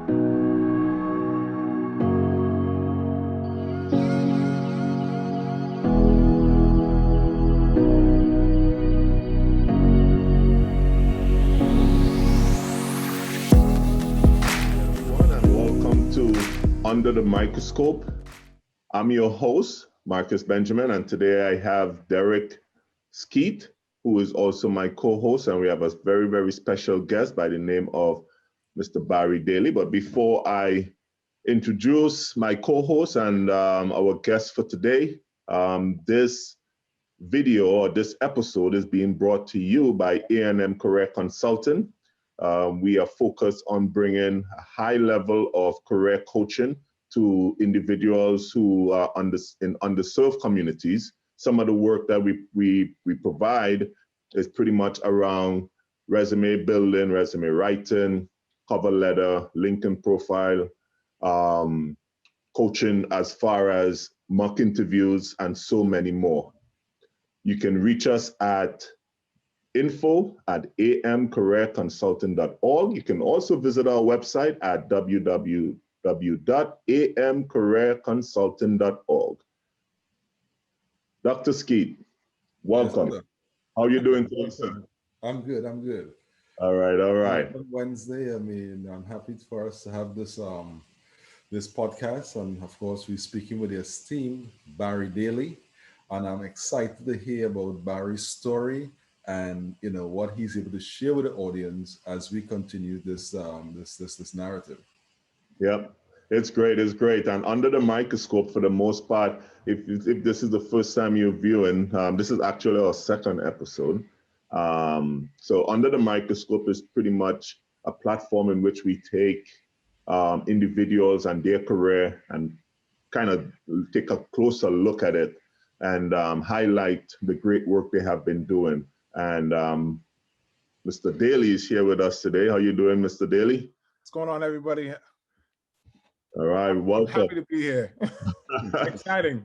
Under the Microscope. I'm your host, Marcus Benjamin, and today I have Dereck Skeete, who is also my co-host, and we have a very, very special guest by the name of Mr. Barry Daley. But before I introduce my co-host and our guest for today, this video or this episode is being brought to you by A&M Career Consulting. We are focused on bringing a high level of career coaching to individuals who are in underserved communities. Some of the work that we provide is pretty much around resume building, resume writing, cover letter, LinkedIn profile, coaching as far as mock interviews, and so many more. You can reach us at info@amcareerconsulting.org. You can also visit our website at www.amcareerconsulting.org. Dr. Skeete, welcome. Yes, how are you doing today, sir? I'm good. All right. Wednesday. I mean, I'm happy for us to have this this podcast, and of course, we're speaking with the esteemed Barry Daley, and I'm excited to hear about Barry's story and what he's able to share with the audience as we continue this this narrative. Yep, it's great. And Under the Microscope, for the most part, if this is the first time you're viewing, this is actually our second episode. So Under the Microscope is pretty much a platform in which we take individuals and their career and kind of take a closer look at it and highlight the great work they have been doing. And Mr. Daley is here with us today. How you doing, Mr. Daley? What's going on, everybody? All right, welcome. Happy to be here. Exciting.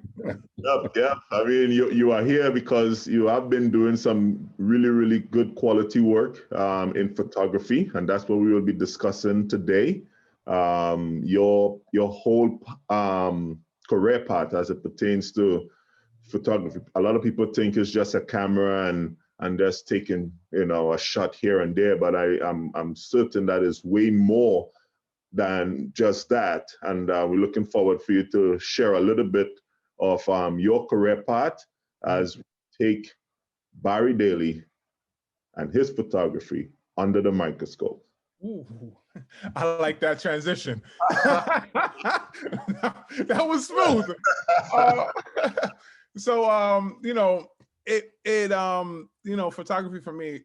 Yep. I mean, you are here because you have been doing some really, really good quality work in photography, and that's what we will be discussing today. Your whole career path as it pertains to photography. A lot of people think it's just a camera and just taking a shot here and there, but I'm certain that is way more than just that. And we're looking forward for you to share a little bit of your career path as we take Barry Daley and his photography under the microscope. Ooh, I like that transition. That was smooth. Photography for me,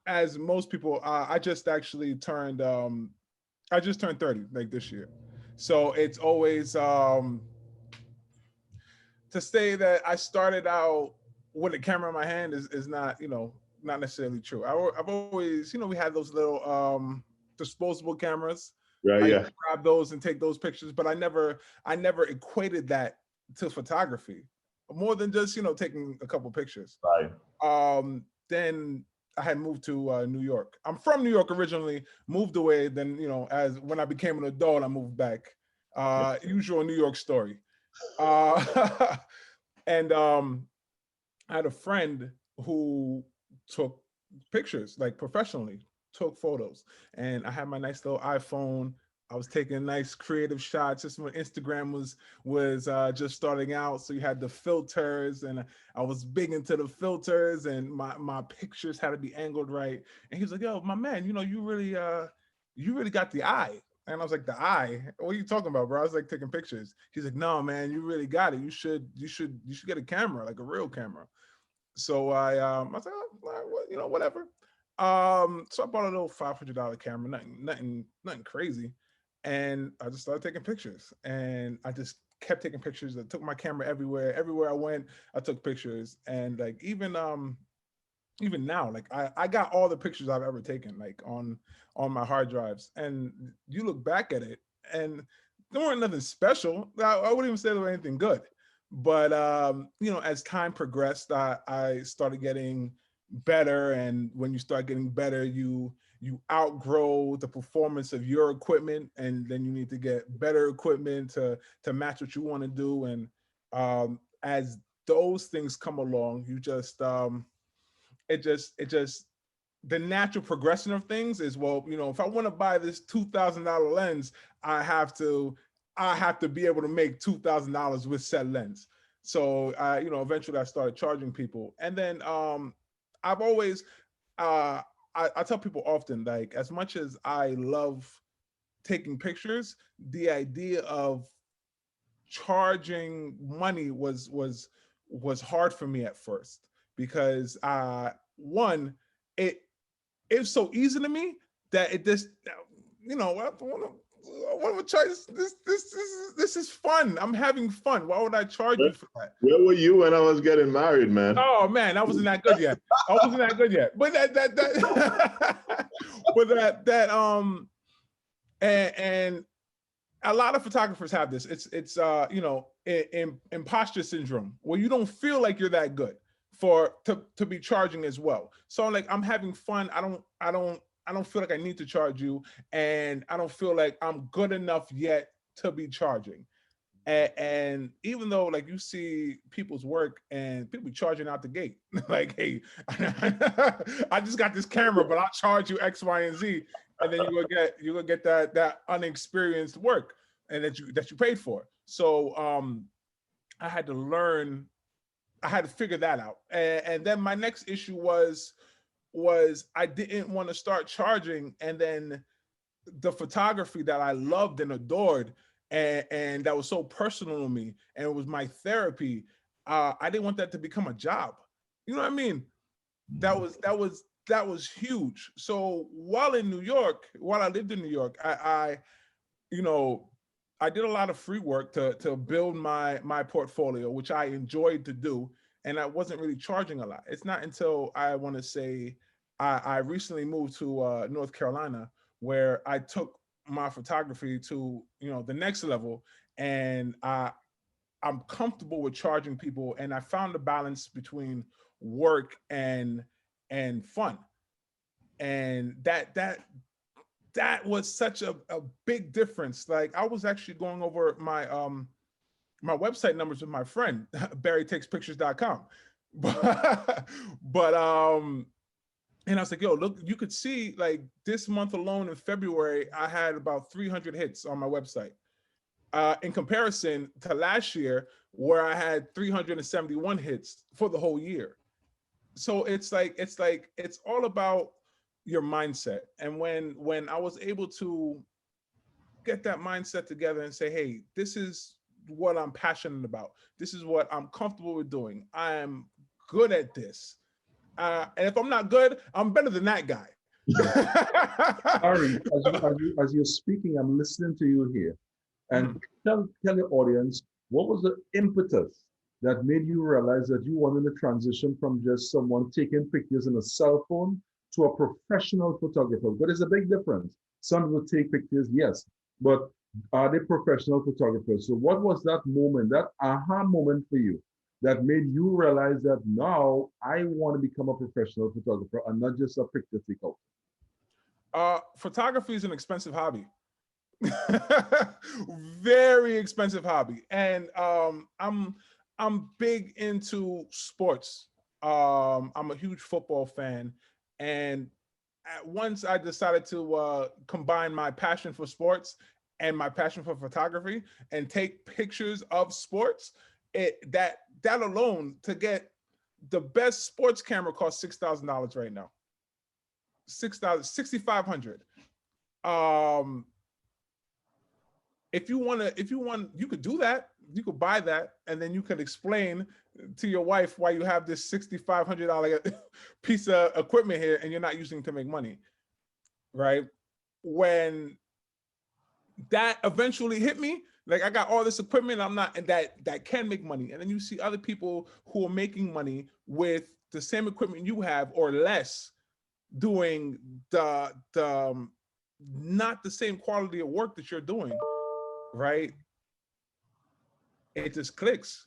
as most people, I just turned 30 like this year. So it's always to say that I started out with a camera in my hand is not, not necessarily true. I've always, we had those little disposable cameras. Right, I yeah. grab those and take those pictures, but I never equated that to photography, more than just taking a couple pictures. Right. Then I had moved to New York. I'm from New York originally, moved away. Then as when I became an adult, I moved back. Usual New York story. And I had a friend who took pictures, like professionally, took photos, and I had my nice little iPhone. I was taking nice creative shots just when Instagram was just starting out. So you had the filters, and I was big into the filters, and my pictures had to be angled right. And he was like, "Yo, my man, you really got the eye." And I was like, "The eye? What are you talking about, bro?" I was like taking pictures. He's like, "No, man, you really got it. You should get a camera, like a real camera." So I was like, "Oh, whatever." So I bought a little $500 camera, nothing crazy. And I just started taking pictures, and I just kept taking pictures. I took my camera everywhere I went, I took pictures. And like, even now, like I got all the pictures I've ever taken, like on my hard drives. And you look back at it, and there weren't nothing special. I wouldn't even say there was anything good. But as time progressed, I started getting better. And when you start getting better, you you outgrow the performance of your equipment, and then you need to get better equipment to match what you want to do. And as those things come along, you just it just the natural progression of things is, well, if I want to buy this $2,000 lens, I have to be able to make $2,000 with said lens. So eventually I started charging people. And then I've always I tell people often, like, as much as I love taking pictures, the idea of charging money was hard for me at first, because one, it's so easy to me that it just, I want to try this. This is fun. I'm having fun. Why would I charge you for that? Where were you when I was getting married, man? Oh man, I wasn't that good yet. But and a lot of photographers have this. It's imposter syndrome, where you don't feel like you're that good to be charging as well. So like, I'm having fun. I don't feel like I need to charge you, and I don't feel like I'm good enough yet to be charging. And even though, like, you see people's work and people be charging out the gate, like, hey, I just got this camera, but I'll charge you X, Y, and Z, and then you will get that unexperienced work, and that you paid for. So I had to figure that out. And then my next issue was I didn't want to start charging, and then the photography that I loved and adored, and that was so personal to me, and it was my therapy. I didn't want that to become a job. You know what I mean? That was huge. So while I lived in New York, I did a lot of free work to build my portfolio, which I enjoyed to do, and I wasn't really charging a lot. It's not until I want to say I recently moved to North Carolina, where I took my photography to the next level, and I'm comfortable with charging people, and I found a balance between work and fun, and that was such a big difference. Like, I was actually going over my website numbers with my friend BarryTakesPictures.com, but and I was like, yo, look, you could see, like, this month alone in February, I had about 300 hits on my website. In comparison to last year, where I had 371 hits for the whole year. So it's all about your mindset. And when I was able to get that mindset together and say, hey, this is what I'm passionate about. This is what I'm comfortable with doing. I am good at this. And if I'm not good, I'm better than that guy. Ari, as you're speaking, I'm listening to you here. And tell the audience, what was the impetus that made you realize that you wanted to transition from just someone taking pictures in a cell phone to a professional photographer? But there's a big difference. Some people take pictures, yes, but are they professional photographers? So what was that moment, that aha moment for you, that made you realize that now I want to become a professional photographer and not just a picture taker? Photography is an expensive hobby. Very expensive hobby. And I'm big into sports. I'm a huge football fan. And once I decided to combine my passion for sports and my passion for photography and take pictures of sports, that alone, to get the best sports camera, costs $6,000 right now. $6,500. If you want, you could do that. You could buy that, and then you could explain to your wife why you have this $6,500 piece of equipment here and you're not using it to make money, right? When that eventually hit me, like, I got all this equipment, I'm not, and that can make money. And then you see other people who are making money with the same equipment you have or less, doing the not the same quality of work that you're doing, right? It just clicks.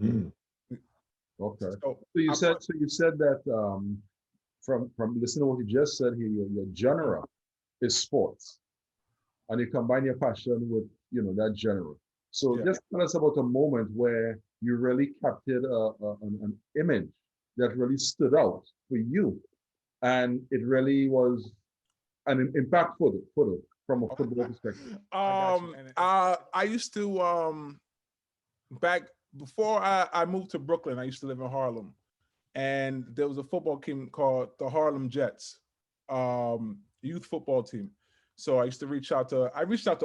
Okay. So you said that from listening to what you just said here, your genre is sports, and you combine your passion with that genre. So Yeah. just tell us about a moment where you really captured an image that really stood out for you, and it really was an impactful photo from a football perspective. I used to back before I moved to Brooklyn, I used to live in Harlem, and there was a football team called the Harlem Jets, youth football team. So I used to reach out to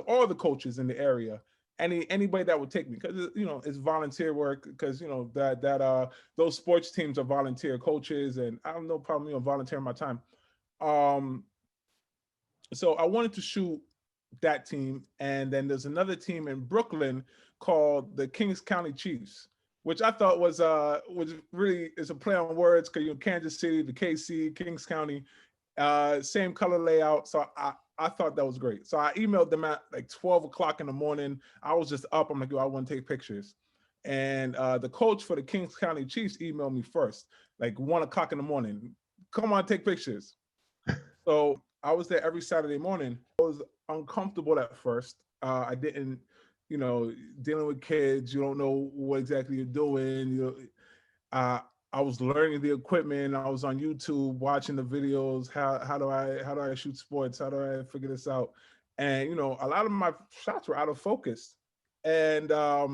all the coaches in the area, anybody that would take me, because it's volunteer work, because that those sports teams are volunteer coaches, and I have no problem volunteering my time. Um, so I wanted to shoot that team, and then there's another team in Brooklyn called the Kings County Chiefs, which I thought was really is a play on words, because Kansas City, the KC, Kings County, same color layout. So I thought that was great. So I emailed them at like 12 o'clock in the morning. I was just up. I'm like, I want to take pictures. And the coach for the Kings County Chiefs emailed me first, like 1 o'clock in the morning. Come on, take pictures. So I was there every Saturday morning. I was uncomfortable at first. I didn't, dealing with kids, you don't know what exactly you're doing. I was learning the equipment. I was on YouTube watching the videos. How do I shoot sports? How do I figure this out? And a lot of my shots were out of focus. And I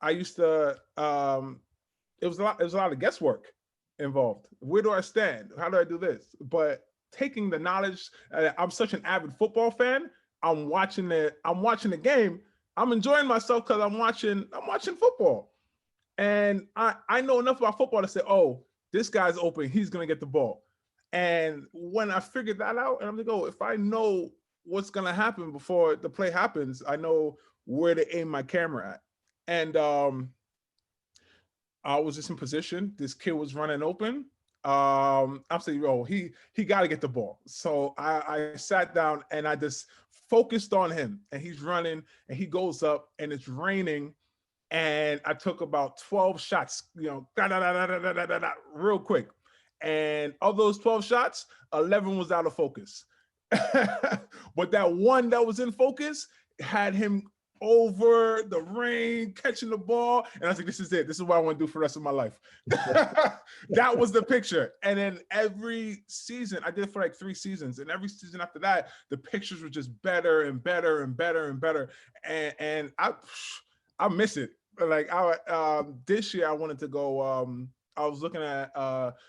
used to. It was a lot of guesswork involved. Where do I stand? How do I do this? But taking the knowledge, I'm such an avid football fan. I'm watching the game. I'm enjoying myself because I'm watching football. And I know enough about football to say, oh, this guy's open, he's gonna get the ball. And when I figured that out, and I'm like, oh, if I know what's gonna happen before the play happens, I know where to aim my camera at. And I was just in position. This kid was running open. I'm saying, oh, he got to get the ball. So I sat down and I just focused on him. And he's running, and he goes up, and it's raining. And I took about 12 shots, real quick. And of those 12 shots, 11 was out of focus. But that one that was in focus had him over the rain, catching the ball. And I was like, this is it. This is what I want to do for the rest of my life. That was the picture. And then every season, I did it for like 3 seasons. And every season after that, the pictures were just better and better and better and better. And I miss it. Like this year I wanted to go. I was looking at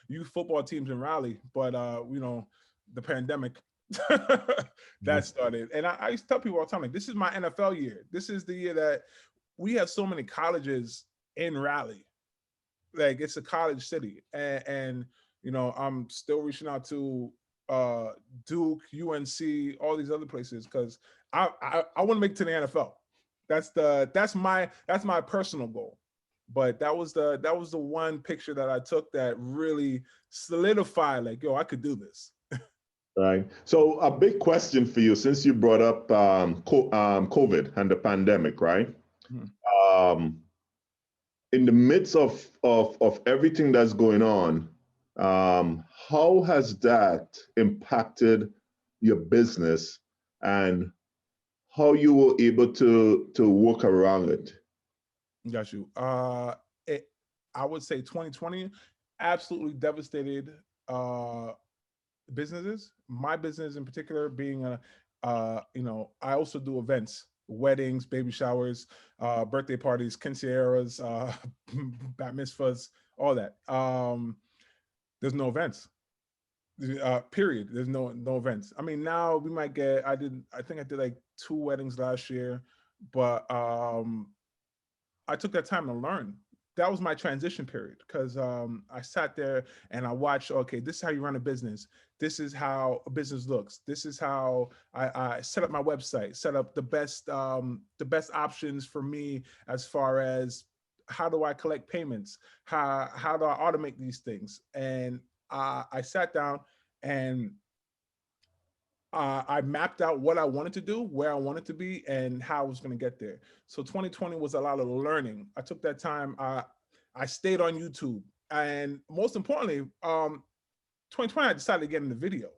youth football teams in Raleigh, but the pandemic that started. And I used to tell people all the time, like, this is my NFL year. This is the year that we have so many colleges in Raleigh. Like, it's a college city, and I'm still reaching out to Duke, UNC, all these other places, because I want to make it to the NFL. That's my personal goal. But that was the one picture that I took that really solidified, like, yo, I could do this. Right. So a big question for you, since you brought up COVID and the pandemic, right? Mm-hmm. In the midst of everything that's going on, how has that impacted your business, and how you were able to work around it? Got you. I would say 2020 absolutely devastated businesses. My business in particular being I also do events, weddings, baby showers, birthday parties, quinceañeras, bat mitzvahs, all that. There's no events. Period. There's no events. I mean, now we might get. I think I did like 2 weddings last year, but I took that time to learn. That was my transition period, because I sat there and I watched, okay, this is how you run a business. This is how a business looks. This is how I set up my website, set up the best options for me, as far as how do I collect payments? How do I automate these things? And I sat down and I mapped out what I wanted to do, where I wanted to be, and how I was going to get there. So 2020 was a lot of learning. I took that time. I stayed on YouTube, and most importantly, 2020, I decided to get into video.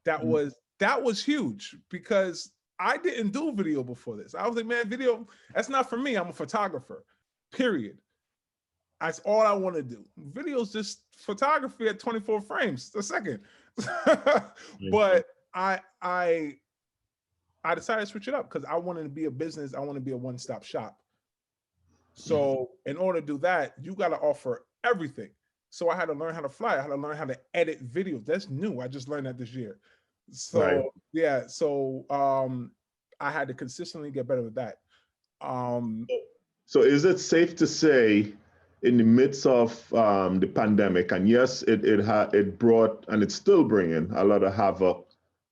That was huge because I didn't do video before this. I was like, man, video, that's not for me. I'm a photographer, period. That's all I want to do. Video's just photography at 24 frames a second. But I decided to switch it up because I wanted to be a business. I want to be a one-stop shop. So in order to do that, you got to offer everything. So I had to learn how to fly. I had to learn how to edit videos. That's new. I just learned that this year. So yeah, so I had to consistently get better with that. So is it safe to say, in the midst of the pandemic, and yes, it brought, and it's still bringing a lot of havoc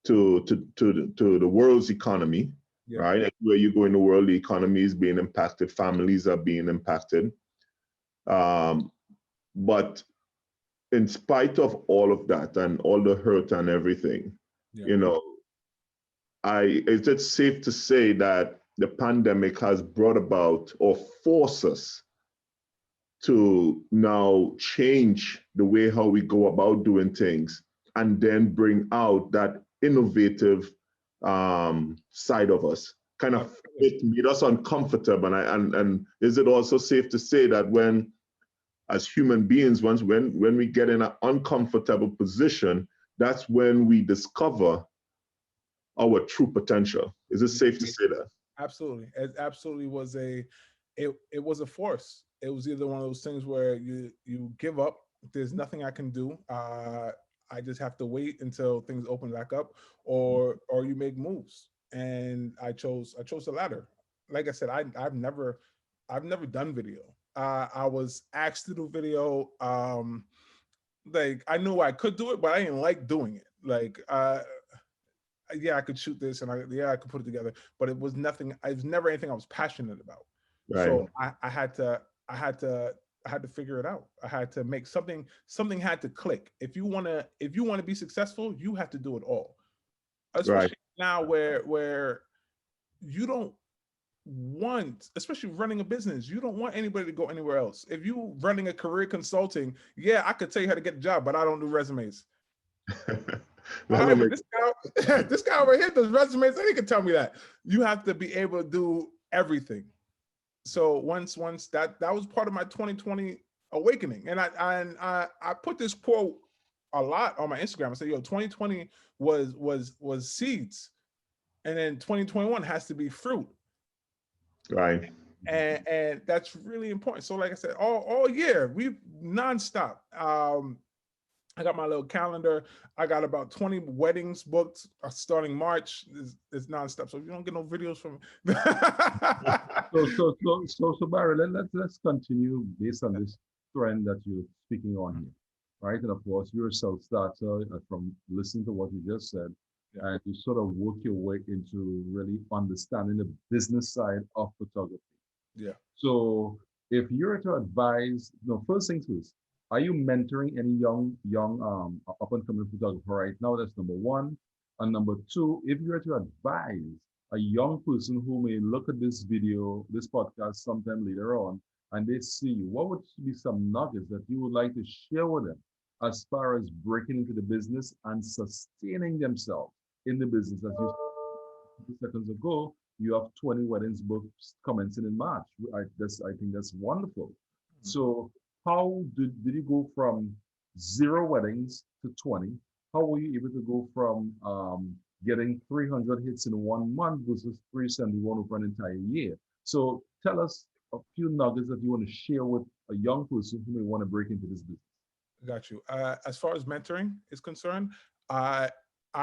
to the world's economy, right? Where you go in the world, the economy is being impacted, families are being impacted. But in spite of all of that and all the hurt and everything, you know, is it safe to say that the pandemic has brought about or forced us to now change the way how we go about doing things and then bring out that innovative side of us? Kind of it made us uncomfortable. And is it also safe to say that when, as human beings, when we get in an uncomfortable position, that's when we discover our true potential? Is it safe to say that? Absolutely. It absolutely was it was a force. It was either one of those things where you give up, there's nothing I can do. I just have to wait until things open back up, or you make moves. And I chose the latter. Like I said, I've never done video. I was asked to do video. Like I knew I could do it, but I didn't like doing it. Like yeah, I could shoot this and I could put it together, but it was nothing. It was never anything I was passionate about. Right. So I had to figure it out. I had to make something had to click. If you want to be successful, you have to do it all. Especially now where you don't want, especially running a business, you don't want anybody to go anywhere else. If you running a career consulting, yeah, I could tell you how to get a job, but I don't do resumes. This guy over here does resumes, and he can tell me that. You have to be able to do everything. So once that was part of my 2020 awakening, and I put this quote a lot on my Instagram. I said, yo, 2020 was seeds, and then 2021 has to be fruit. Right. And that's really important. So like I said, all year we nonstop. I got my little calendar. I got about 20 weddings booked starting March. It's nonstop. So if you don't get no videos from me. So Barry, let's continue based on this trend that you're speaking on here, right? And of course, you're a self-starter from listening to what you just said, and you sort of work your way into really understanding the business side of photography. Yeah. So if you're to advise, first things first, are you mentoring any young up and coming photographer right now? That's number one. And number two, if you were to advise a young person who may look at this video, this podcast sometime later on, and they see you, what would be some nuggets that you would like to share with them as far as breaking into the business and sustaining themselves in the business? As you said seconds ago, you have 20 weddings booked commencing in March. I think that's wonderful. So how did you go from 0 weddings to 20? How were you able to go from getting 300 hits in 1 month versus 371 over an entire year? So tell us a few nuggets that you want to share with a young person who may want to break into this business. Got you. As far as mentoring is concerned, I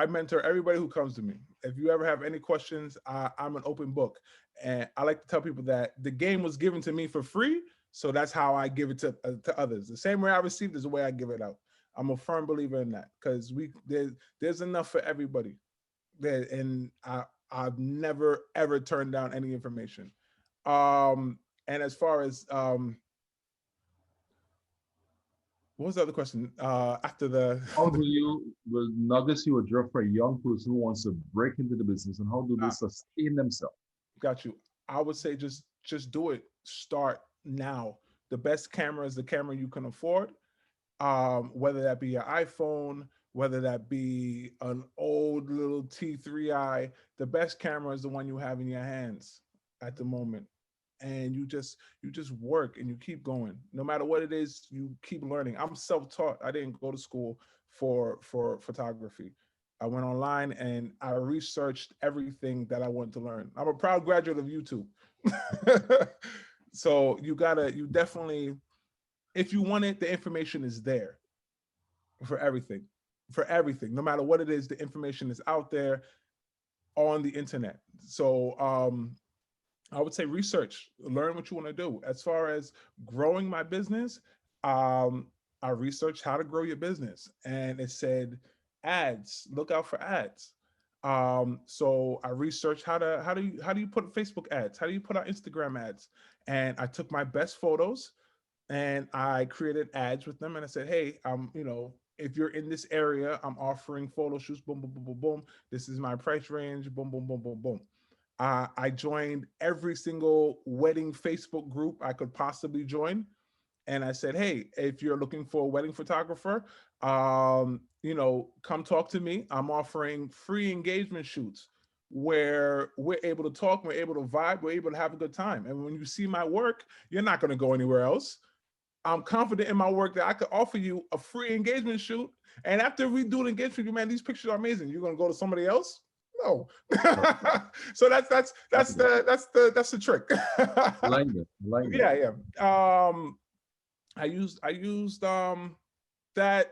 mentor everybody who comes to me. If you ever have any questions, I'm an open book. And I like to tell people that the game was given to me for free. So that's how I give it to others. The same way I received is the way I give it out. I'm a firm believer in that because there's enough for everybody. And I've never, ever turned down any information. And as far as, what was the other question? After the how do you nuggets you would drop for a young person who wants to break into the business, and how do they sustain themselves? Got you. I would say just do it. Start now. The best camera is the camera you can afford. whether that be your iPhone, whether that be an old little T3i, the best camera is the one you have in your hands at the moment. And you just work and you keep going. No matter what it is, you keep learning. I'm self-taught. I didn't go to school for photography. I went online and I researched everything that I wanted to learn. I'm a proud graduate of YouTube. So you definitely, if you want it, the information is there for everything. For everything, no matter what it is, the information is out there on the internet. So I would say research, learn what you want to do. As far as growing my business, I researched how to grow your business, and it said ads. Look out for ads. So I researched how do you put Facebook ads? How do you put out Instagram ads? And I took my best photos and I created ads with them, and I said, hey, if you're in this area, I'm offering photo shoots. Boom, boom, boom, boom, boom. This is my price range. Boom, boom, boom, boom, boom. I joined every single wedding Facebook group I could possibly join. And I said, hey, if you're looking for a wedding photographer, come talk to me. I'm offering free engagement shoots where we're able to talk, we're able to vibe, we're able to have a good time. And when you see my work, you're not going to go anywhere else. I'm confident in my work that I could offer you a free engagement shoot. And after we do an engagement, you, man, these pictures are amazing. You're going to go to somebody else? No. So that's the trick. I like it. I like it. Yeah. I used that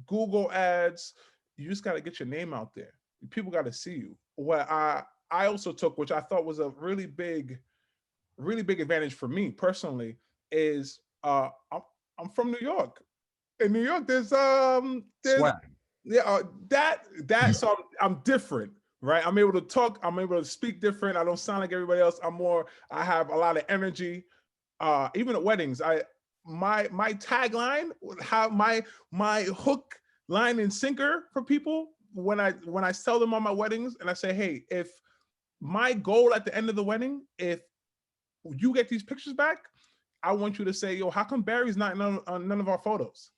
Google ads. You just got to get your name out there. People got to see you. What I also took, which I thought was a really big advantage for me personally, is I'm from New York. In New York, there's Swag. so I'm different, right? I'm able to talk, I'm able to speak different. I don't sound like everybody else. I have a lot of energy. Even at weddings, my tagline, how my hook, line, and sinker for people when I sell them on my weddings, and I say, hey, if my goal at the end of the wedding, if you get these pictures back, I want you to say, yo, how come Barry's not on none of our photos?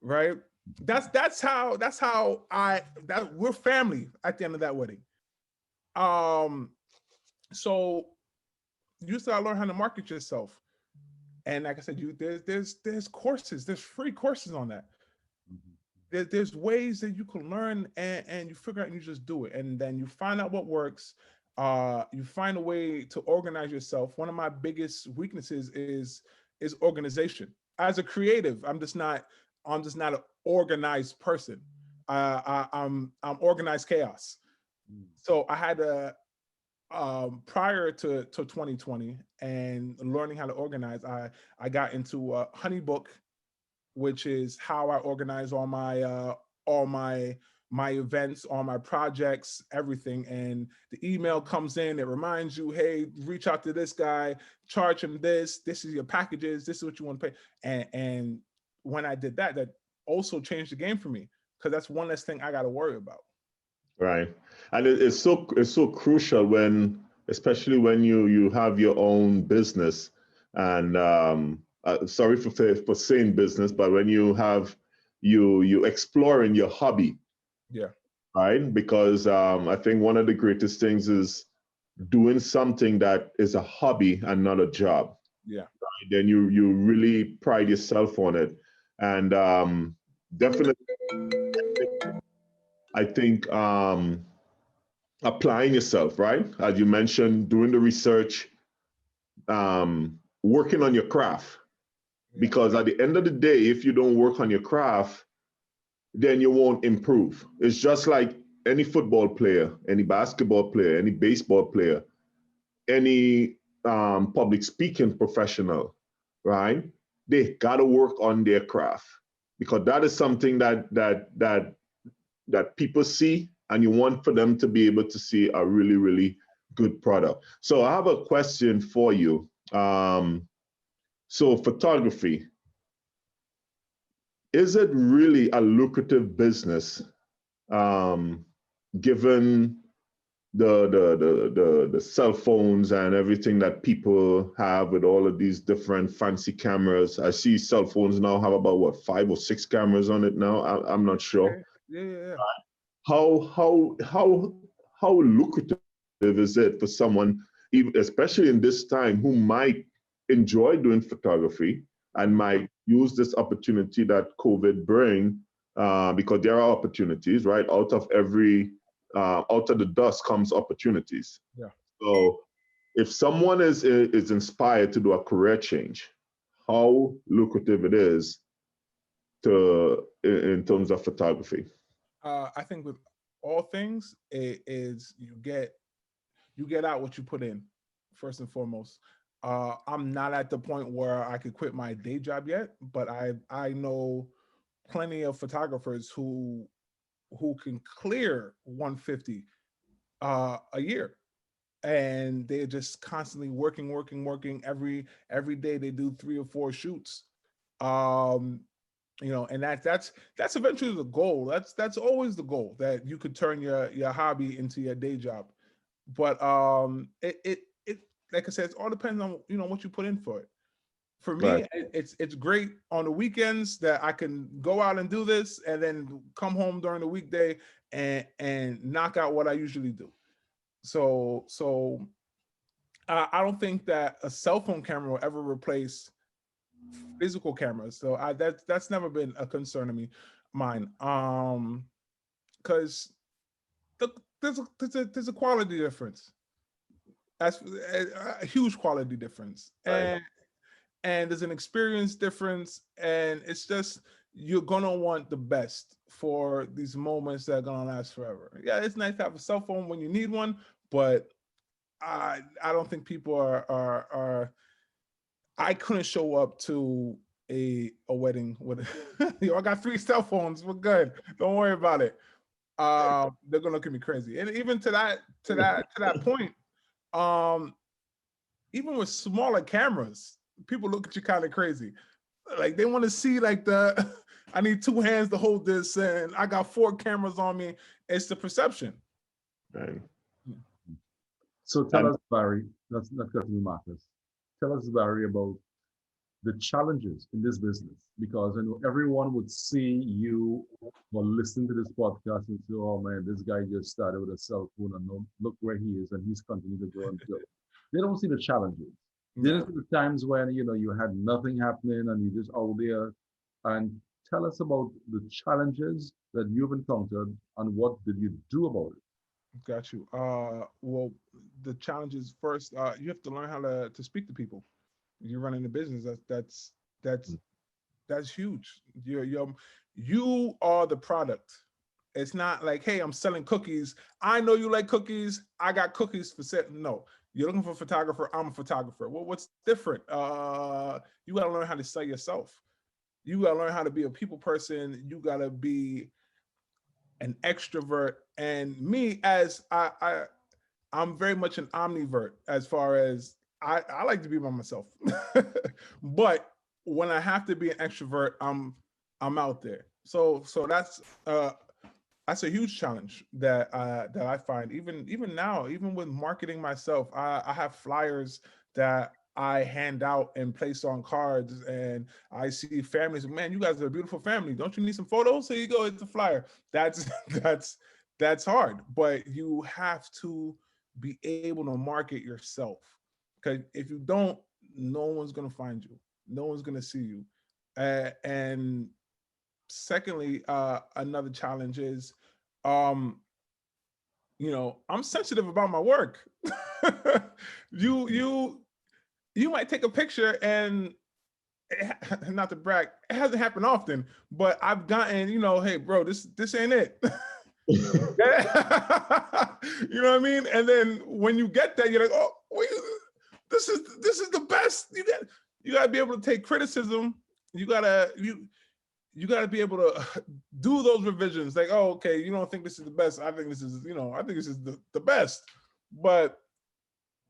Right? That's how we're family at the end of that wedding. So you just gotta learn how to market yourself. And like I said, there's courses, there's free courses on that. There's ways that you can learn and you figure out and you just do it. And then you find out what works. You find a way to organize yourself. One of my biggest weaknesses is organization. As a creative, I'm just not an organized person. I'm organized chaos. So I had to prior to 2020 and learning how to organize, I got into Honeybook, which is how I organize all my events, all my projects, everything. And the email comes in, it reminds you, hey, reach out to this guy, charge him this is your packages, this is what you want to pay. And when I did that also changed the game for me, because that's one less thing I got to worry about. Right. And it's so crucial especially when you have your own business, and sorry for saying business, but when you have you exploring your hobby. Yeah. Right. Because I think one of the greatest things is doing something that is a hobby and not a job. Yeah. Right? Then you really pride yourself on it. And definitely, I think applying yourself, right? As you mentioned, doing the research, working on your craft. Yeah. Because at the end of the day, if you don't work on your craft, then you won't improve. It's just like any football player, any basketball player, any baseball player, any public speaking professional, right? They gotta work on their craft, because that is something that people see, and you want for them to be able to see a really, really good product. So I have a question for you. So photography, is it really a lucrative business, given the cell phones and everything that people have with all of these different fancy cameras. I see cell phones now have about what, 5 or 6 cameras on it now. I'm not sure. Yeah. How lucrative is it for someone, even especially in this time, who might enjoy doing photography and might use this opportunity that COVID bring, because there are opportunities, right? Out of the dust comes opportunities. Yeah. So if someone is inspired to do a career change, how lucrative it is in terms of photography. I think with all things, it is you get out what you put in, first and foremost. I'm not at the point where I could quit my day job yet, but I know plenty of photographers who can clear 150 a year, and they're just constantly working. Every day they do 3 or 4 shoots. Um, and that's eventually the goal. That's always the goal, that you could turn your hobby into your day job. But it like I said, it all depends on what you put in for it. For me, Right. it's great on the weekends that I can go out and do this, and then come home during the weekday and knock out what I usually do. So I don't think that a cell phone camera will ever replace physical cameras. So that's never been a concern of mine. Because there's a quality difference. That's a huge quality difference, Right. and there's an experience difference, and it's just, you're gonna want the best for these moments that are gonna last forever. Yeah, it's nice to have a cell phone when you need one, but I don't think people are I couldn't show up to a wedding with I got 3 cell phones. We're good. Don't worry about it. They're gonna look at me crazy. And even to that point, um, even with smaller cameras, people look at you kind of crazy. Like, they want to see, like, the I need 2 hands to hold this, and I got 4 cameras on me. It's the perception. Right. So tell us, Barry, that's not cutting you, Marcus. Tell us, Barry, about the challenges in this business, because I know everyone would see you or listen to this podcast and say, "Oh man, this guy just started with a cell phone, and look where he is, and he's continuing to grow and build." They don't see the challenges. They don't see the times when you had nothing happening and you just out there. And tell us about the challenges that you've encountered and what did you do about it. Got you. Well, the challenge is, first, you have to learn how to speak to people. You're running a business. That's that's huge. You are the product. It's not like, hey, I'm selling cookies. I know you like cookies. I got cookies for sale. No, you're looking for a photographer. I'm a photographer. Well, what's different? You got to learn how to sell yourself. You got to learn how to be a people person. You got to be an extrovert. And me, as I'm very much an omnivert, as far as I like to be by myself. But when I have to be an extrovert, I'm out there. So that's a huge challenge that I find, even now, even with marketing myself. I have flyers that I hand out and place on cards, and I see families. Man, you guys are a beautiful family. Don't you need some photos? Here you go. It's a flyer. That's that's hard, but you have to be able to market yourself, because if you don't, no one's gonna find you. No one's gonna see you. And secondly, another challenge is, um, I'm sensitive about my work. You might take a picture, and not to brag, it hasn't happened often, but I've gotten, hey bro, this ain't it. You know what I mean? And then when you get that, you're like, oh, wait, this is the best. You gotta be able to take criticism. You gotta be able to do those revisions. Like, oh, okay, you don't think this is the best. I think this is, I think this is the best. But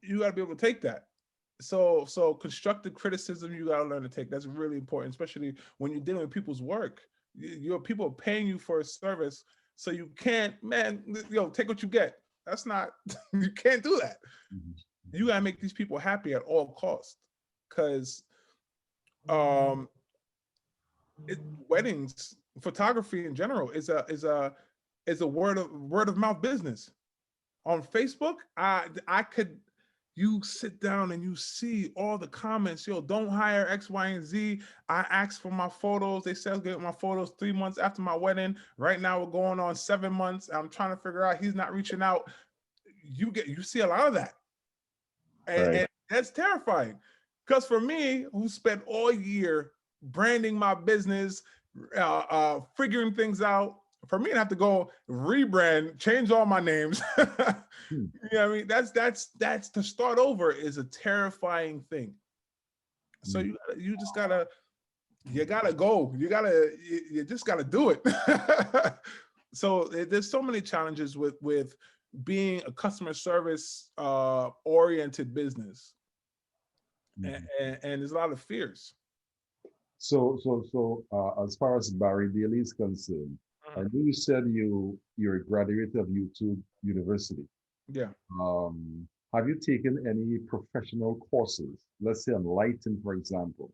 you gotta be able to take that. So constructive criticism, you gotta learn to take. That's really important, especially when you're dealing with people's work. Your people are paying you for a service, so you can't, man, take what you get. That's not, you can't do that. Mhm. You gotta make these people happy at all costs. Cause weddings, photography in general is a word of mouth business. On Facebook, I could, you sit down and you see all the comments, yo, don't hire X, Y, and Z. I asked for my photos. They said I'll get my photos 3 months after my wedding. Right now we're going on 7 months. I'm trying to figure out, he's not reaching out. You see a lot of that. And that's terrifying. Because for me, who spent all year branding my business, figuring things out, for me to have to go rebrand, change all my names. You know what I mean? That's to start over is a terrifying thing. So you just gotta go. You just gotta do it. So there's so many challenges with being a customer service oriented business, and there's a lot of fears. So as far as Barry Daley is concerned, I know you said you're a graduate of YouTube University. Yeah. Have you taken any professional courses, let's say on lighting, for example,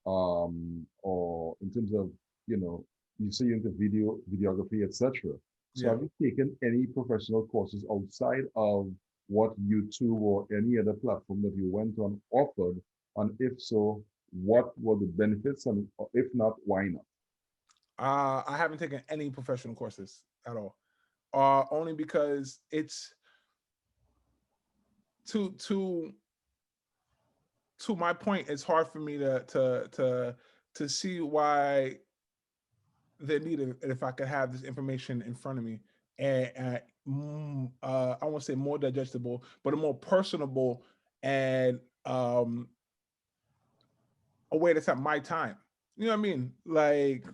or in terms of, you say you're into videography, etc. So have you taken any professional courses outside of what YouTube or any other platform that you went on offered? And if so, what were the benefits? And if not, why not? I haven't taken any professional courses at all. Only because it's to my point, it's hard for me to see why they need it if I could have this information in front of me, and I won't say more digestible, but a more personable and a way that's at my time. You know what I mean? Like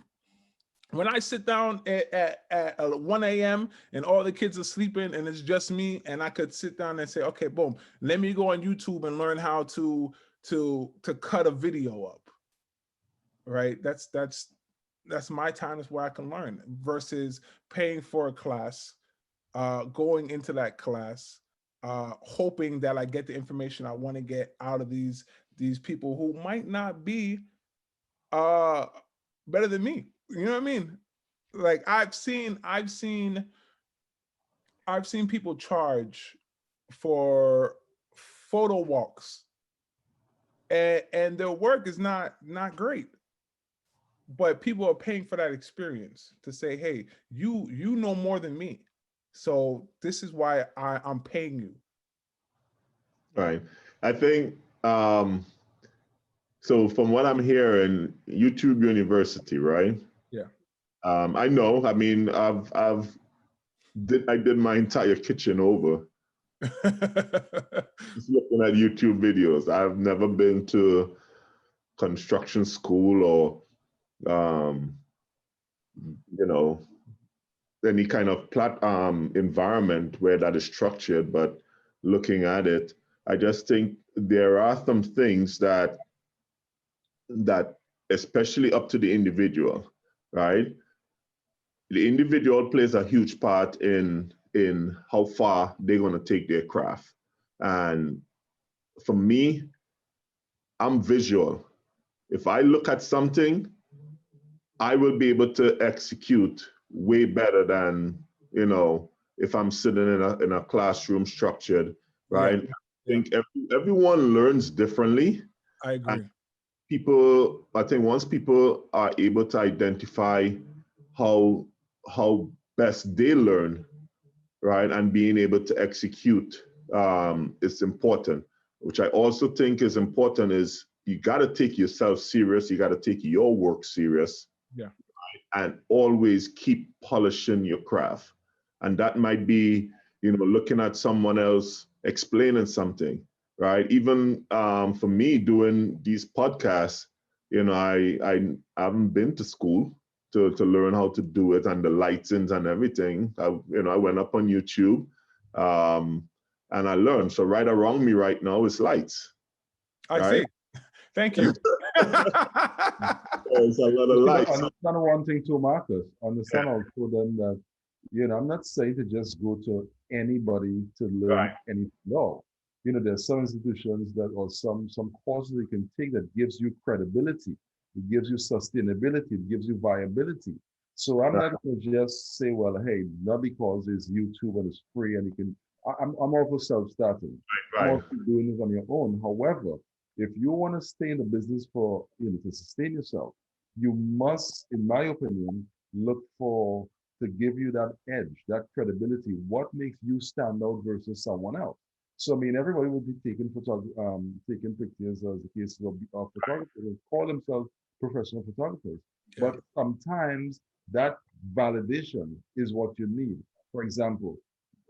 when I sit down at 1 a.m. and all the kids are sleeping and it's just me, and I could sit down and say, okay, boom, let me go on YouTube and learn how to cut a video up. Right? That's my time, is where I can learn, versus paying for a class, going into that class, hoping that I get the information I want to get out of these people who might not be better than me. You know what I mean? Like I've seen people charge for photo walks, and their work is not great, but people are paying for that experience to say, hey, you know more than me, so this is why I'm paying you. Right. I think so from what I'm hearing, YouTube University, right? Yeah. I know. I mean, I did my entire kitchen over just looking at YouTube videos. I've never been to construction school or you know, any kind of environment where that is structured, but looking at it, I just think there are some things that especially up to the individual, right? The individual plays a huge part in how far they're going to take their craft. And for me, I'm visual. If I look at something, I will be able to execute way better than, if I'm sitting in a classroom structured, right? Yeah. I think everyone learns differently. I agree. And I think once people are able to identify how best they learn, right, and being able to execute is important. Which I also think is important is you got to take yourself serious. You got to take your work serious. Yeah. And always keep polishing your craft. And that might be, looking at someone else explaining something, right? Even for me doing these podcasts, I haven't been to school to learn how to do it, and the lightings and everything. I went up on YouTube and I learned. So right around me right now is lights. I right? see. Thank you. There's a lot of lights. Understand one thing too, Marcus. Understand also then that I'm not saying to just go to anybody to learn Right. anything. No. There's some institutions that or some courses you can take that gives you credibility, it gives you sustainability, it gives you viability. So I'm Right. not going to just say, well, hey, not because it's YouTube and it's free and you can. I'm all for self-starting. I'm Right. also doing it on your own. However, if you want to stay in the business for to sustain yourself, you must, in my opinion, look for to give you that edge, that credibility. What makes you stand out versus someone else? So I mean, everybody will be taking pictures as the case of photographers who call themselves professional photographers. Yeah. But sometimes that validation is what you need. For example,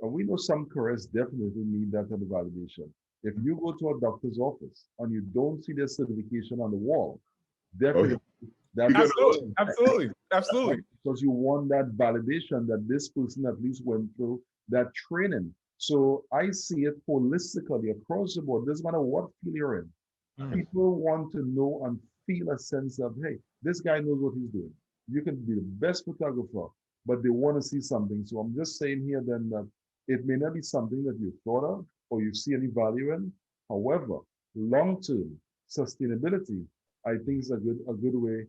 we know some careers definitely need that type of validation. If you go to a doctor's office and you don't see their certification on the wall, Okay. definitely You're that's gonna Absolutely. Absolutely. Absolutely. because you want that validation that this person at least went through that training. So I see it holistically across the board. Doesn't matter what field you're in. Mm. People want to know and feel a sense of, hey, this guy knows what he's doing. You can be the best photographer, but they want to see something. So I'm just saying here then that it may not be something that you thought of or you see any value in. However, long-term sustainability, I think is a good way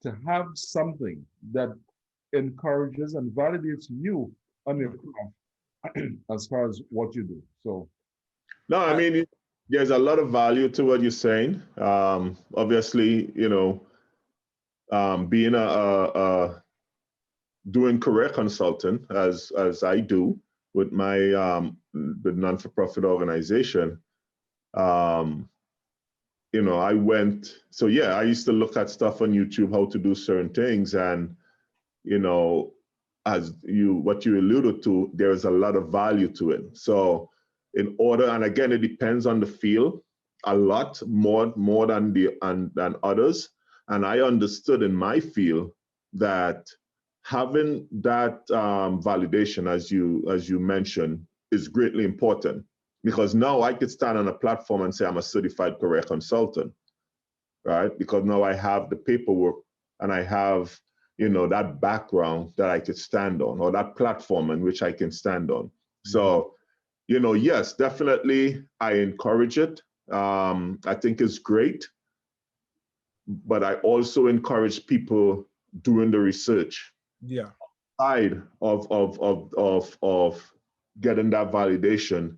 to have something that encourages and validates you on your Mm. craft as far as what you do. So No, I I, mean, there's a lot of value to what you're saying. Obviously, being doing career consulting as I do with my the non-for-profit organization. Um, I went. So yeah, I used to look at stuff on YouTube how to do certain things, and you know, as what you alluded to, there is a lot of value to it. So in order, and again, it depends on the field a lot more than others. And I understood in my field that having that validation, as you mentioned, is greatly important because now I could stand on a platform and say I'm a certified career consultant, right? Because now I have the paperwork and I have, that background that I could stand on or that platform in which I can stand on. So, yes, definitely I encourage it. I think it's great, but I also encourage people doing the research yeah. side of getting that validation,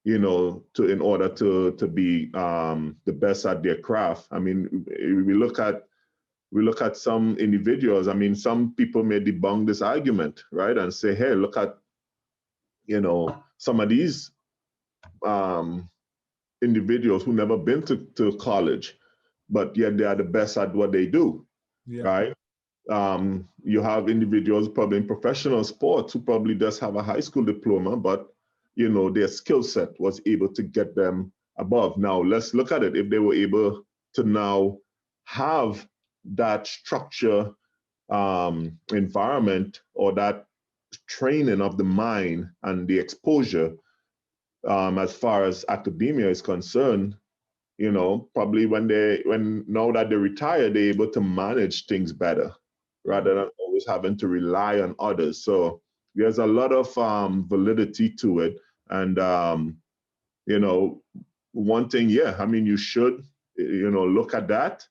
to in order to be the best at their craft. I mean, we look at some individuals. I mean, some people may debunk this argument, right, and say, hey, look at some of these um, individuals who never been to college, but yet they are the best at what they do, Yeah. right? You have individuals probably in professional sports who probably just have a high school diploma, but their skill set was able to get them above. Now let's look at it. If they were able to now have that structure, environment, or that training of the mind and the exposure, as far as academia is concerned, probably when now that they retire, they're able to manage things better rather than always having to rely on others. So there's a lot of validity to it. And, one thing, yeah, I mean, you should, look at that,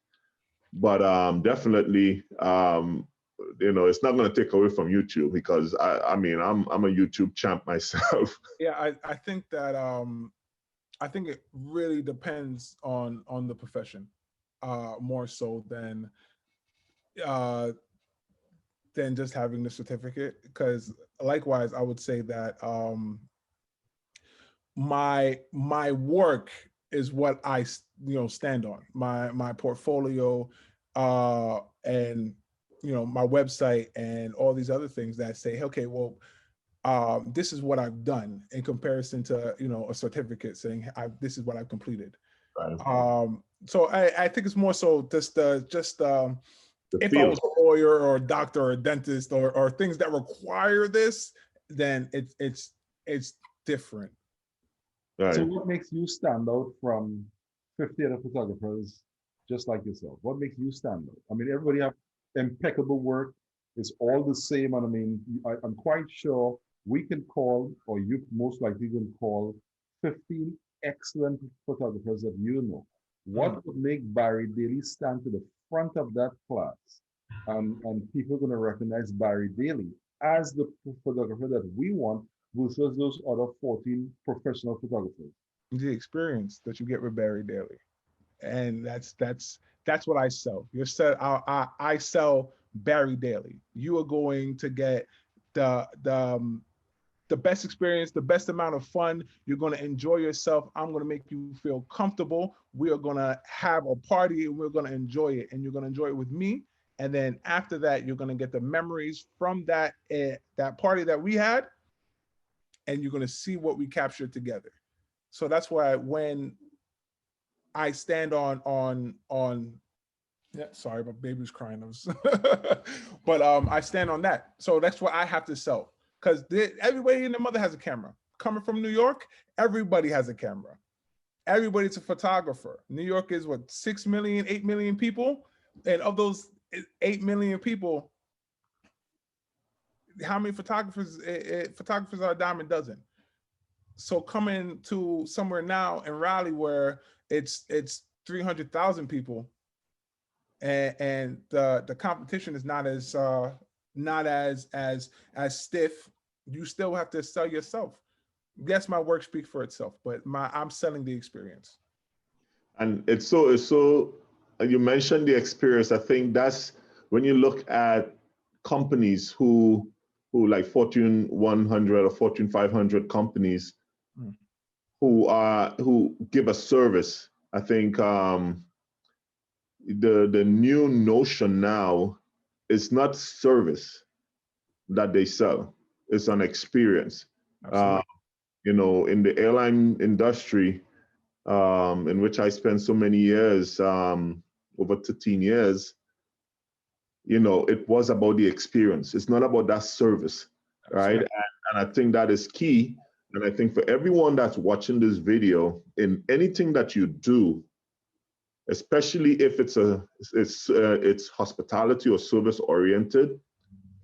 but definitely, it's not going to take away from YouTube because I mean, I'm a YouTube champ myself. Yeah. I think that I think it really depends on the profession, more so uh than just having the certificate. Because likewise, I would say that my work is what I stand on. My portfolio, and my website and all these other things that say, okay, well, this is what I've done in comparison to a certificate saying this is what I've completed. Right. So I think it's more so just The if I was field. a lawyer or a doctor or a dentist or things that require this, then it's different. so Right. what makes you stand out from 50 other photographers just like yourself? What makes you stand out? I mean, everybody have impeccable work. It's all the same. And I mean, I'm quite sure we can call, or you most likely can call 15 excellent photographers that you know. What would make Barry Daley stand to the front of that class? And people are going to recognize Barry Daley as the photographer that we want versus those other 14 professional photographers. The experience that you get with Barry Daley, and that's what I sell. You said I sell Barry Daley. You are going to get the best experience, the best amount of fun. You're going to enjoy yourself. I'm going to make you feel comfortable. We are going to have a party and we're going to enjoy it. And you're going to enjoy it with me. And then after that, you're going to get the memories from that party that we had. And you're going to see what we captured together. So that's why when I stand on yeah, sorry, my baby's crying. But I stand on that. So that's what I have to sell. Because everybody and their mother has a camera. Coming from New York, everybody has a camera. Everybody's a photographer. New York is what, 6 million, 8 million people? And of those 8 million people, how many photographers are a dime a dozen? So coming to somewhere now in Raleigh where it's 300,000 people, and the competition is not as stiff. You still have to sell yourself. Yes, my work speaks for itself, but I'm selling the experience. And it's so you mentioned the experience. I think that's when you look at companies who like Fortune 100 or Fortune 500 companies who give a service. I think the new notion now is not service that they sell. It's an experience. You know, in the airline industry, in which I spent so many years, over 13 years, you know, it was about the experience. It's not about that service, right? And I think that is key. And I think for everyone that's watching this video, in anything that you do, especially if it's hospitality or service oriented,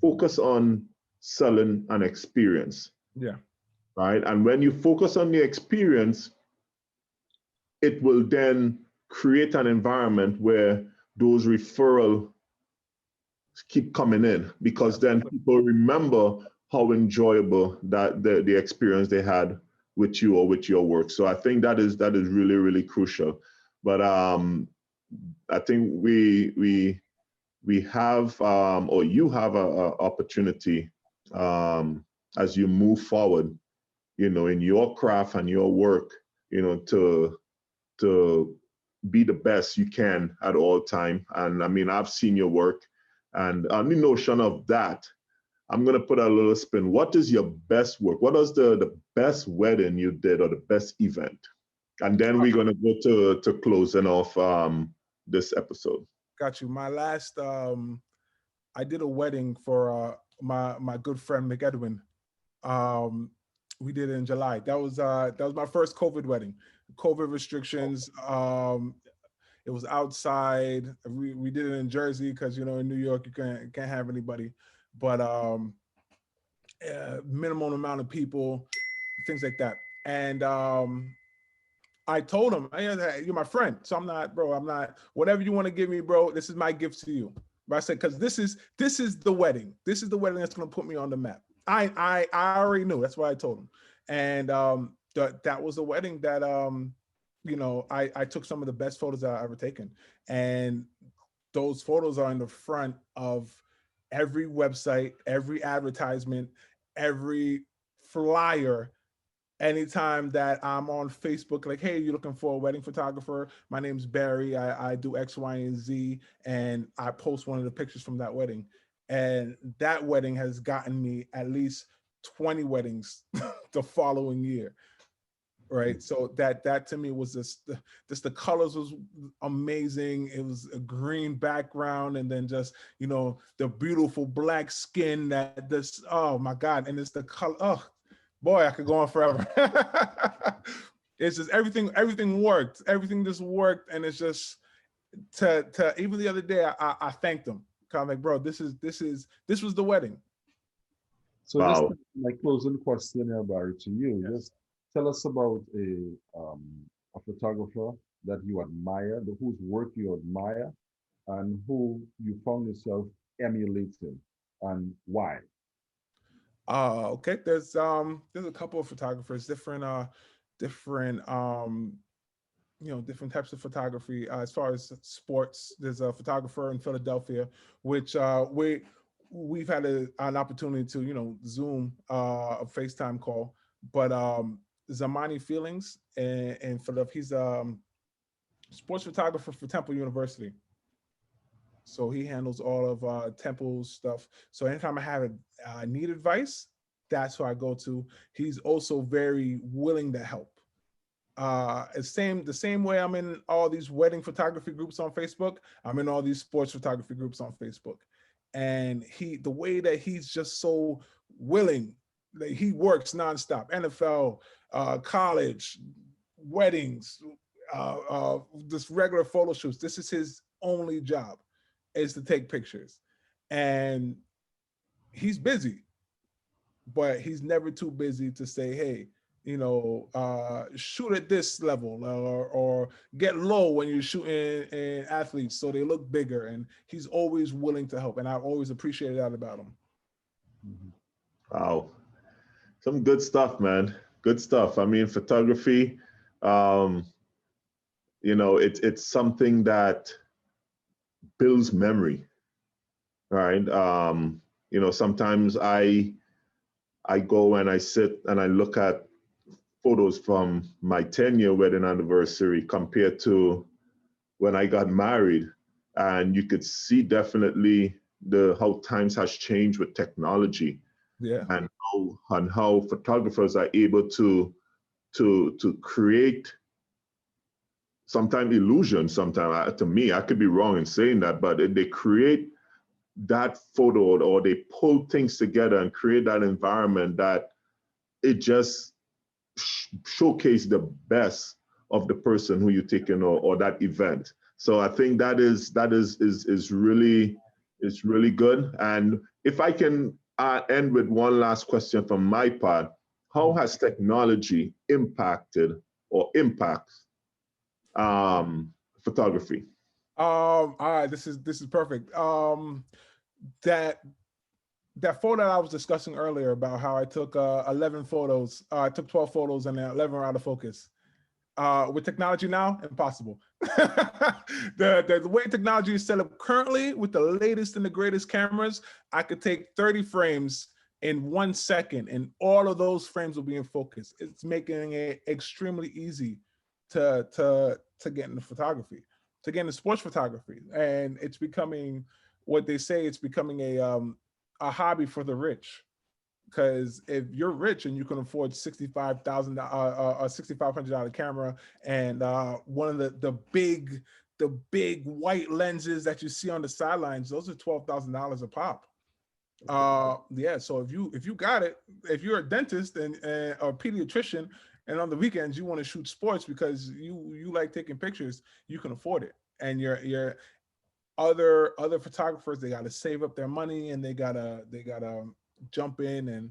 focus on selling an experience. Yeah. Right. And when you focus on the experience, it will then create an environment where those referrals keep coming in, because then people remember how enjoyable that the experience they had with you or with your work. So I think that is really, really crucial. But I think we have or you have a opportunity as you move forward, you know, in your craft and your work, you know, to be the best you can at all time. And I mean, I've seen your work, and on the notion of that, I'm gonna put a little spin. What is your best work? What was the best wedding you did, or the best event? And then we're gonna go to closing off this episode. Got you. My last, I did a wedding for my good friend McEdwin. We did it in July. That was my first COVID wedding. COVID restrictions. It was outside. We did it in Jersey because, you know, in New York you can't have anybody. But minimum amount of people, things like that. And I told him, hey, you're my friend, so I'm not, whatever you want to give me, bro, this is my gift to you. But I said, because this is the wedding. This is the wedding that's going to put me on the map. I already knew. That's why I told him. And that was the wedding that, you know, I took some of the best photos that I've ever taken. And those photos are in the front of every website, every advertisement, every flyer. Anytime that I'm on Facebook, like, hey, you're looking for a wedding photographer, my name's Barry, I do X, Y, and Z, and I post one of the pictures from that wedding. And that wedding has gotten me at least 20 weddings the following year, right? So that to me was just the colors was amazing. It was a green background, and then just, you know, the beautiful black skin that this, oh my God, and it's the color, oh, boy, I could go on forever. It's just everything worked. Everything just worked. And it's just to even the other day, I thanked them. Kind of like, bro, this was the wedding. So just Wow. my closing question here, Barry, to you. Yes. Just tell us about a photographer that you admire, whose work you admire, and who you found yourself emulating, and why. Okay. There's a couple of photographers, different different types of photography. As far as sports, there's a photographer in Philadelphia, which we've had an opportunity to Zoom a FaceTime call, but Zamani Feelings in Philadelphia, he's sports photographer for Temple University. So he handles all of Temple's stuff. So anytime I need advice, that's who I go to. He's also very willing to help. The same way I'm in all these wedding photography groups on Facebook, I'm in all these sports photography groups on Facebook. And the way that he's just so willing, like he works nonstop, NFL, college, weddings, just regular photo shoots. This is his only job, is to take pictures. And he's busy, but he's never too busy to say, hey, shoot at this level, or get low when you're shooting in athletes so they look bigger. And he's always willing to help. And I've always appreciated that about him. Mhm. Wow. Some good stuff, man. Good stuff. I mean, photography, it's something that builds memory, right? Sometimes I go and I sit and I look at photos from my 10-year wedding anniversary compared to when I got married, and you could see definitely how times has changed with technology, Yeah. and how photographers are able to create sometimes illusion. Sometimes, to me, I could be wrong in saying that, but they create that photo, or they pull things together and create that environment that it just showcase the best of the person who you're taking, or that event. So I think that is really good. And if I can end with one last question from my part, how has technology impacted or impacts photography? All right, this is perfect. That that photo that I was discussing earlier about how I took 11 photos. I took 12 photos and 11 were out of focus. With technology now, impossible. The way technology is set up currently, with the latest and the greatest cameras, I could take 30 frames in 1 second, and all of those frames will be in focus. It's making it extremely easy to get into photography, to get into sports photography, and it's becoming what they say. It's becoming a hobby for the rich. Because if you're rich and you can afford $65,000, a $6,500 camera, and one of the big white lenses that you see on the sidelines, those are $12,000 a pop. Yeah. So if you got it, if you're a dentist and a pediatrician, and on the weekends you want to shoot sports because you like taking pictures, you can afford it. And your other photographers, they got to save up their money, and they gotta jump in. And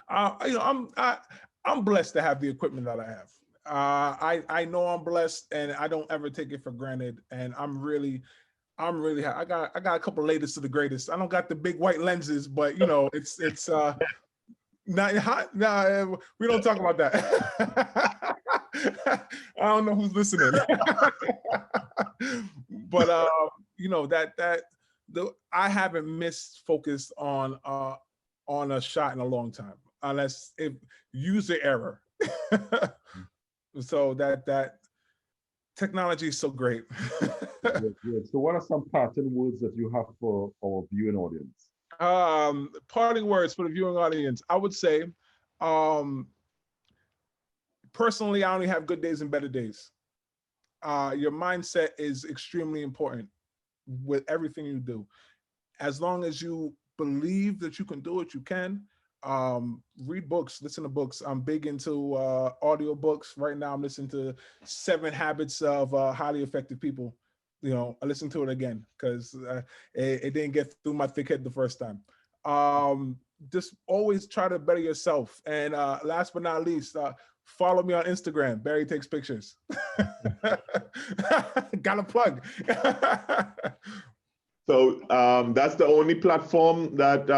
I'm blessed to have the equipment that I have. I know I'm blessed, and I don't ever take it for granted. And I got a couple latest to the greatest. I don't got the big white lenses, but it's not hot. Nah, we don't talk about that. I don't know who's listening. But I haven't missed focus on a shot in a long time, unless if user error. So that technology is so great. Yes, yes. So what are some parting words that you have for our viewing audience? Parting words for the viewing audience, I would say, personally, I only have good days and better days. Your mindset is extremely important with everything you do. As long as you believe that you can do it, you can. Read books, listen to books. I'm big into audio books right now. I'm listening to 7 Habits of Highly Effective People. I listened to it again because it didn't get through my thick head the first time. Just always try to better yourself. And last but not least, follow me on Instagram. Barry Takes Pictures. Got a plug. So that's the only platform that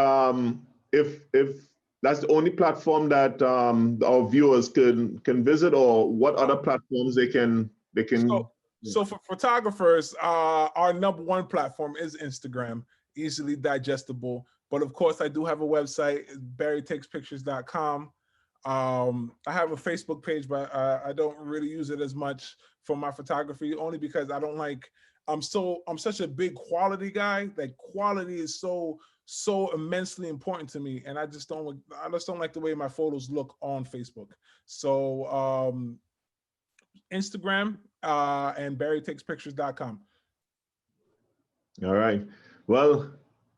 if that's the only platform that our viewers can visit, or what other platforms they can. So for photographers, our number one platform is Instagram, easily digestible. But of course, I do have a website, barrytakespictures.com. I have a Facebook page, but I don't really use it as much for my photography, only because I don't like. I'm such a big quality guy. Like, quality is so immensely important to me, and I just don't like the way my photos look on Facebook. So Instagram and barrytakespictures.com. All right. Well,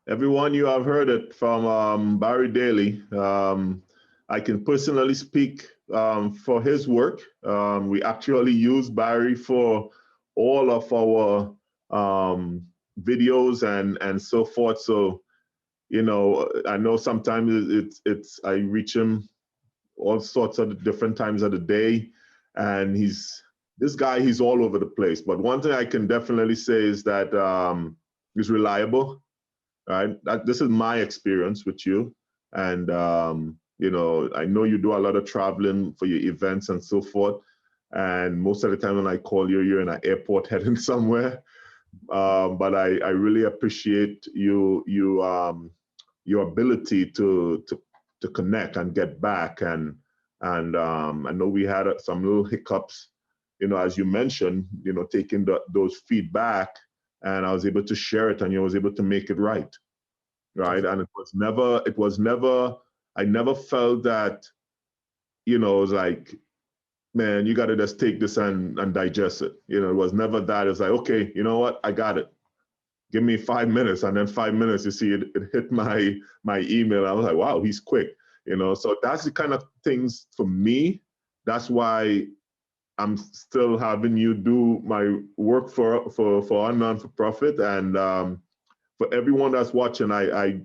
everyone, you have heard it from Barry Daley. I can personally speak for his work. We actually use Barry for all of our videos and so forth. So, I know sometimes I reach him all sorts of different times of the day, and he's all over the place. But one thing I can definitely say is that he's reliable. Right? This is my experience with you, and I know you do a lot of traveling for your events and so forth. And most of the time when I call you, you're in an airport heading somewhere. But I really appreciate your ability to connect and get back. And I know we had some little hiccups, as you mentioned, taking those feedback, and I was able to share it, and you was able to make it right. And it was never, I never felt that, it was like, man, you got to just take this and digest it. It was never that. It's like, okay, you know what? I got it. Give me 5 minutes. And then 5 minutes, you see it hit my email. I was like, wow, he's quick. So that's the kind of things for me. That's why I'm still having you do my work for a non-for-profit. And for everyone that's watching, I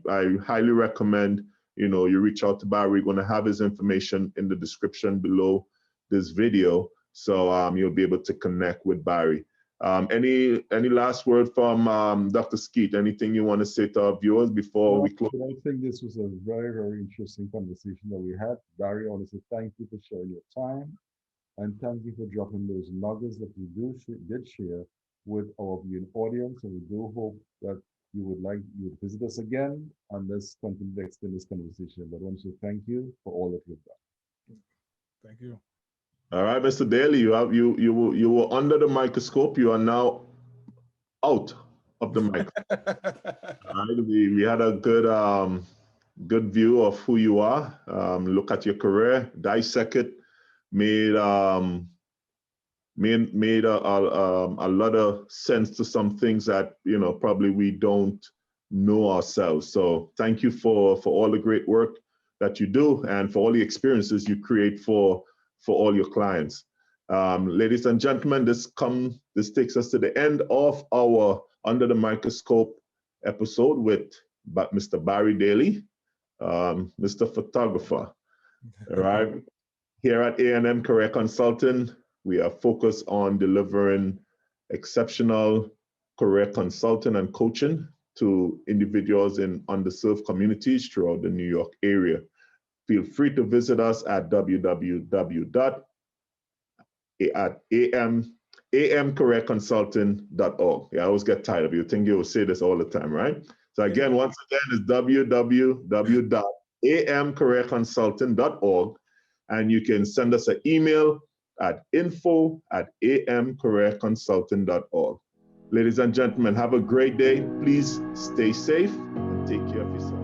highly recommend, you reach out to Barry. We're going to have his information in the description below this video, so you'll be able to connect with Barry. Any last word from Dr. Skeete? Anything you want to say to our viewers before we close? I think this was a very, very interesting conversation that we had. Barry, I want to say thank you for sharing your time, and thank you for dropping those nuggets that you did share with our viewing audience. And we do hope that you would visit us again, and let's continue to extend this conversation. But I want to thank you for all that you've done. Thank you. All right, Mr. Daley, you were under the microscope. You are now out of the microscope. All right, we had a good view of who you are. Look at your career, dissect it, made a lot of sense to some things that probably we don't know ourselves. So thank you for all the great work that you do, and for all the experiences you create for all your clients. Ladies and gentlemen, this takes us to the end of our Under the Microscope episode with Mr. Barry Daley, Mr. Photographer. All right. Here at A&M Career Consulting, we are focused on delivering exceptional career consulting and coaching to individuals in underserved communities throughout the New York area. Feel free to visit us at amcareerconsulting.org. Yeah, I always get tired of you. I think you will say this all the time, right? So again, once again, it's www.amcareerconsulting.org, and you can send us an email at info@amcareerconsulting.org. Ladies and gentlemen, have a great day. Please stay safe and take care of yourself.